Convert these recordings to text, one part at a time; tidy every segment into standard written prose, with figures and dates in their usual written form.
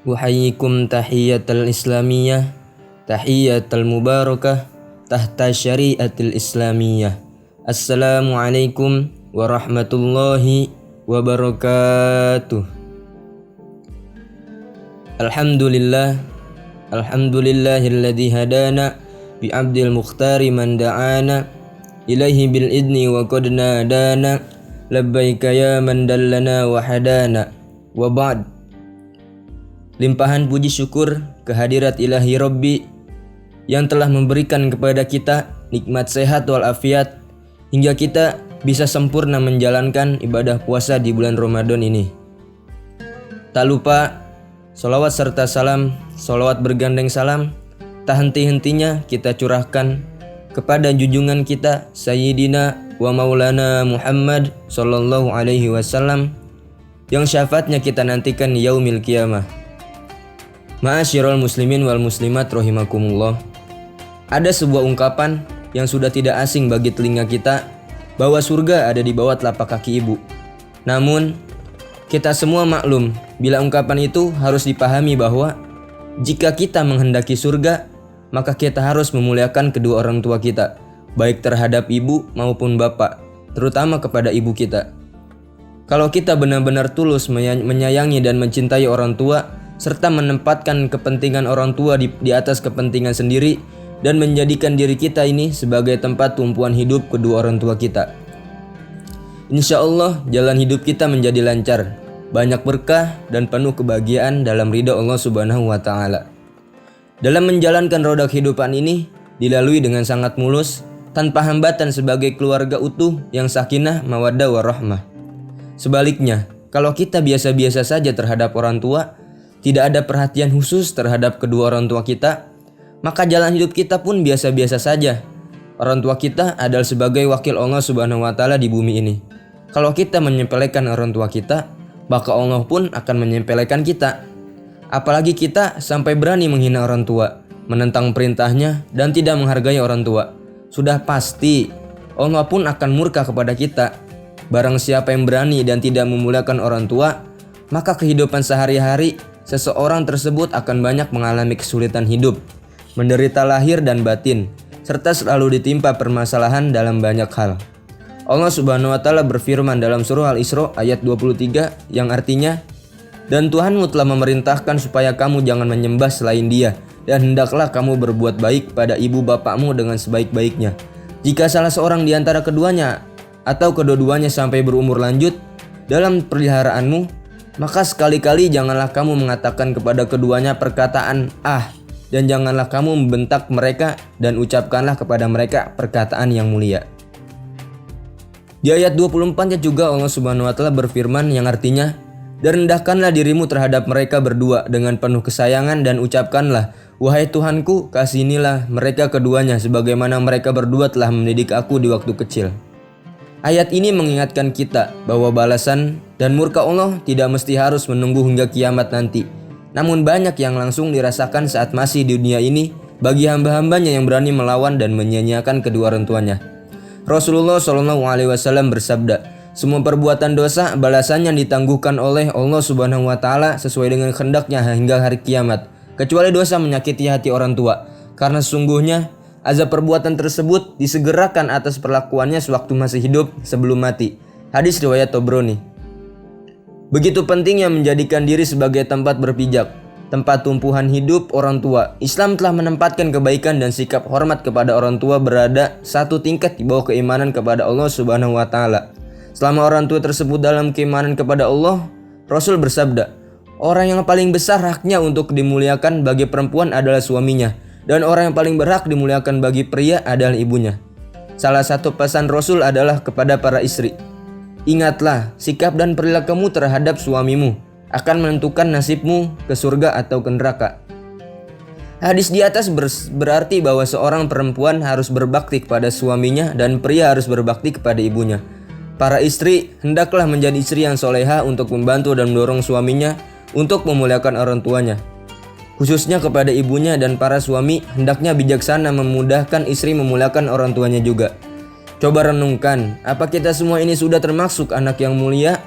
Uhayyikum tahiyatal islamiyah, tahiyatal mubarakah, tahta syariatil islamiyah. Assalamualaikum warahmatullahi wabarakatuh. Alhamdulillah, alhamdulillahilladzi hadana bi'abdil mukhtari man da'ana ilaihi bil idni wa qad nadana labbaika ya man dallana wa hadana wa ba'd. Limpahan puji syukur kehadirat ilahi Rabbi yang telah memberikan kepada kita nikmat sehat walafiat hingga kita bisa sempurna menjalankan ibadah puasa di bulan Ramadan ini. Tak lupa sholawat serta salam, sholawat bergandeng salam tak henti-hentinya kita curahkan kepada junjungan kita Sayyidina wa Maulana Muhammad sallallahu alaihi wasallam yang syafaatnya kita nantikan yaumil qiyamah. Ma'asyiral muslimin wal muslimat rahimakumullah. Ada sebuah ungkapan yang sudah tidak asing bagi telinga kita bahwa surga ada di bawah telapak kaki ibu. Namun kita semua maklum bila ungkapan itu harus dipahami bahwa jika kita menghendaki surga, maka kita harus memuliakan kedua orang tua kita, baik terhadap ibu maupun bapak, terutama kepada ibu kita. Kalau kita benar-benar tulus menyayangi dan mencintai orang tua, serta menempatkan kepentingan orang tua di atas kepentingan sendiri dan menjadikan diri kita ini sebagai tempat tumpuan hidup kedua orang tua kita, insya Allah jalan hidup kita menjadi lancar, banyak berkah dan penuh kebahagiaan dalam ridha Allah Subhanahu wa Ta'ala. Dalam menjalankan roda kehidupan ini dilalui dengan sangat mulus, tanpa hambatan sebagai keluarga utuh yang sakinah, mawaddah, warahmah. Sebaliknya, kalau kita biasa-biasa saja terhadap orang tua, tidak ada perhatian khusus terhadap kedua orang tua kita, maka jalan hidup kita pun biasa-biasa saja. Orang tua kita adalah sebagai wakil Allah Subhanahu wa Ta'ala di bumi ini. Kalau kita menyepelekan orang tua kita, maka Allah pun akan menyepelekan kita. Apalagi kita sampai berani menghina orang tua, menentang perintahnya dan tidak menghargai orang tua. Sudah pasti Allah pun akan murka kepada kita. Barang siapa yang berani dan tidak memuliakan orang tua, maka kehidupan sehari-hari seseorang tersebut akan banyak mengalami kesulitan hidup, menderita lahir dan batin, serta selalu ditimpa permasalahan dalam banyak hal. Allah Subhanahu wa Ta'ala berfirman dalam surah Al-Isra ayat 23 yang artinya, "Dan Tuhanmu telah memerintahkan supaya kamu jangan menyembah selain Dia, dan hendaklah kamu berbuat baik pada ibu bapakmu dengan sebaik-baiknya. Jika salah seorang di antara keduanya atau kedua-duanya sampai berumur lanjut dalam peliharaanmu, maka sekali-kali janganlah kamu mengatakan kepada keduanya perkataan ah, dan janganlah kamu membentak mereka dan ucapkanlah kepada mereka perkataan yang mulia." Di ayat 24 juga Allah Subhanahu wa Ta'ala berfirman yang artinya, "Dan rendahkanlah dirimu terhadap mereka berdua dengan penuh kesayangan dan ucapkanlah, wahai Tuhanku, kasihanilah mereka keduanya sebagaimana mereka berdua telah mendidik aku di waktu kecil." Ayat ini mengingatkan kita bahwa balasan dan murka Allah tidak mesti harus menunggu hingga kiamat nanti. Namun banyak yang langsung dirasakan saat masih di dunia ini bagi hamba-hambanya yang berani melawan dan menyia-nyiakan kedua orang tuanya. Rasulullah SAW bersabda, "Semua perbuatan dosa balasannya ditangguhkan oleh Allah Subhanahu wa Ta'ala sesuai dengan kehendaknya hingga hari kiamat, kecuali dosa menyakiti hati orang tua, karena sesungguhnya azab perbuatan tersebut disegerakan atas perlakuannya sewaktu masih hidup sebelum mati." Hadis riwayat Tabrani. Begitu pentingnya menjadikan diri sebagai tempat berpijak, tempat tumpuhan hidup orang tua. Islam telah menempatkan kebaikan dan sikap hormat kepada orang tua berada satu tingkat di bawah keimanan kepada Allah Subhanahu wa Ta'ala. Selama orang tua tersebut dalam keimanan kepada Allah, Rasul bersabda, "Orang yang paling besar haknya untuk dimuliakan bagi perempuan adalah suaminya, dan orang yang paling berhak dimuliakan bagi pria adalah ibunya." Salah satu pesan Rasul adalah kepada para istri, "Ingatlah, sikap dan perilakumu terhadap suamimu akan menentukan nasibmu ke surga atau ke neraka." Hadis di atas berarti bahwa seorang perempuan harus berbakti kepada suaminya dan pria harus berbakti kepada ibunya. Para istri hendaklah menjadi istri yang soleha untuk membantu dan mendorong suaminya untuk memuliakan orang tuanya. Khususnya kepada ibunya, dan para suami hendaknya bijaksana memudahkan istri memuliakan orang tuanya juga. Coba renungkan, apa kita semua ini sudah termasuk anak yang mulia?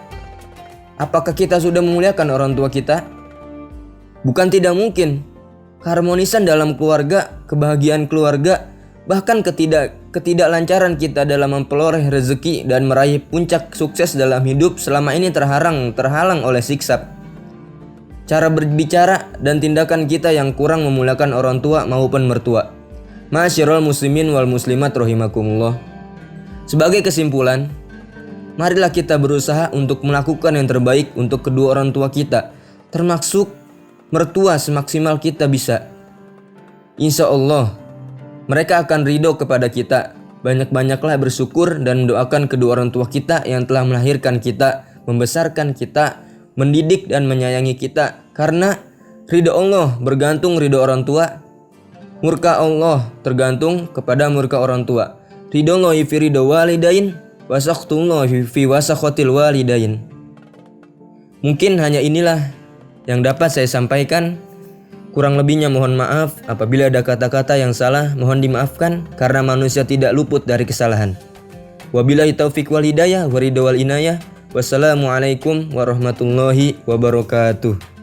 Apakah kita sudah memuliakan orang tua kita? Bukan tidak mungkin, keharmonisan dalam keluarga, kebahagiaan keluarga, bahkan ketidaklancaran kita dalam memperoleh rezeki dan meraih puncak sukses dalam hidup selama ini terhalang oleh siksa. Cara berbicara dan tindakan kita yang kurang memuliakan orang tua maupun mertua. Ma'asyiral muslimin wal muslimat rahimakumullah. Sebagai kesimpulan, marilah kita berusaha untuk melakukan yang terbaik untuk kedua orang tua kita, termasuk mertua semaksimal kita bisa. Insya Allah, mereka akan ridho kepada kita. Banyak-banyaklah bersyukur dan mendoakan kedua orang tua kita yang telah melahirkan kita, membesarkan kita, mendidik dan menyayangi kita. Karena ridho Allah bergantung ridho orang tua, murka Allah tergantung kepada murka orang tua. Ridho Allah fi ridho walidain, wasakhullah fi wasakhatil walidain. Mungkin hanya inilah yang dapat saya sampaikan. Kurang lebihnya mohon maaf. Apabila ada kata-kata yang salah, mohon dimaafkan karena manusia tidak luput dari kesalahan. Wabillahi taufiq wal hidayah wa ridho wal inayah. Wassalamualaikum warahmatullahi wabarakatuh.